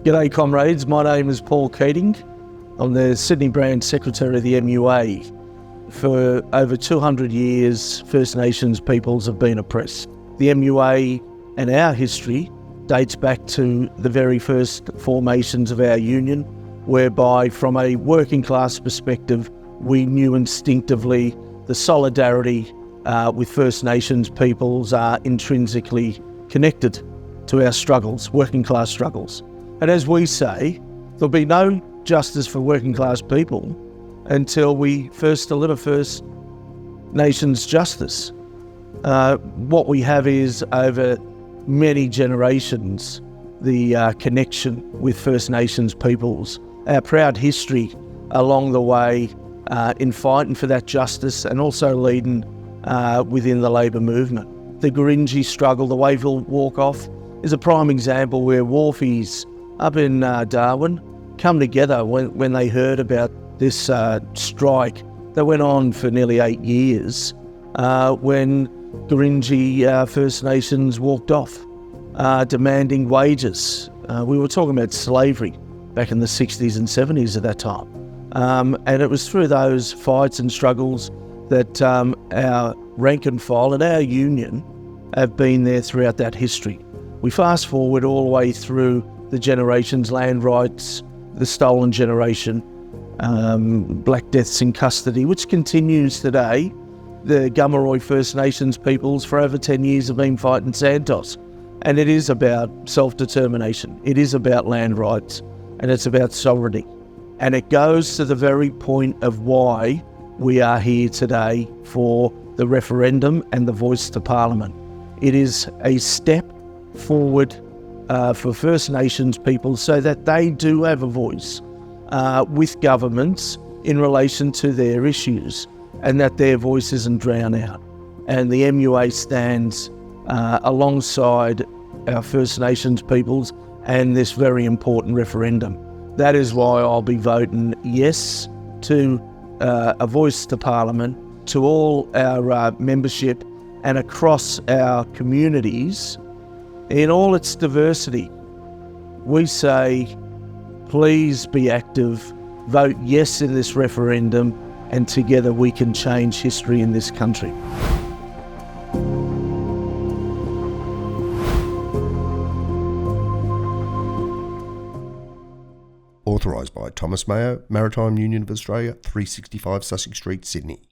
G'day comrades, my name is Paul Keating. I'm the Sydney branch secretary of the MUA. For over 200 years, First Nations peoples have been oppressed. The MUA and our history dates back to the very first formations of our union, whereby from a working class perspective, we knew instinctively the solidarity with First Nations peoples are intrinsically connected to our struggles, working class struggles. And as we say, there'll be no justice for working class people until we first deliver First Nations justice. What we have is, over many generations, the connection with First Nations peoples, our proud history along the way in fighting for that justice, and also leading within the labour movement. The Gurindji struggle, the Wayville walk-off, is a prime example where wharfies up in Darwin come together when they heard about this strike that went on for nearly 8 years, when Gurindji First Nations walked off, demanding wages. We were talking about slavery back in the 60s and 70s at that time. And it was through those fights and struggles that our rank and file and our union have been there throughout that history. We fast forward all the way through the generations, land rights, the stolen generation, black deaths in custody, which continues today. The Gummeroy First Nations peoples for over 10 years have been fighting Santos. And it is about self-determination. It is about land rights, and it's about sovereignty. And it goes to the very point of why we are here today for the referendum and the voice to Parliament. It is a step forward for First Nations people so that they do have a voice with governments in relation to their issues, and that their voice isn't drowned out. And the MUA stands alongside our First Nations peoples and this very important referendum. That is why I'll be voting yes to a voice to Parliament, to all our membership and across our communities in all its diversity. We say, please be active, vote yes in this referendum, and together we can change history in this country. Authorised by Thomas Mayo, Maritime Union of Australia, 365 Sussex Street, Sydney.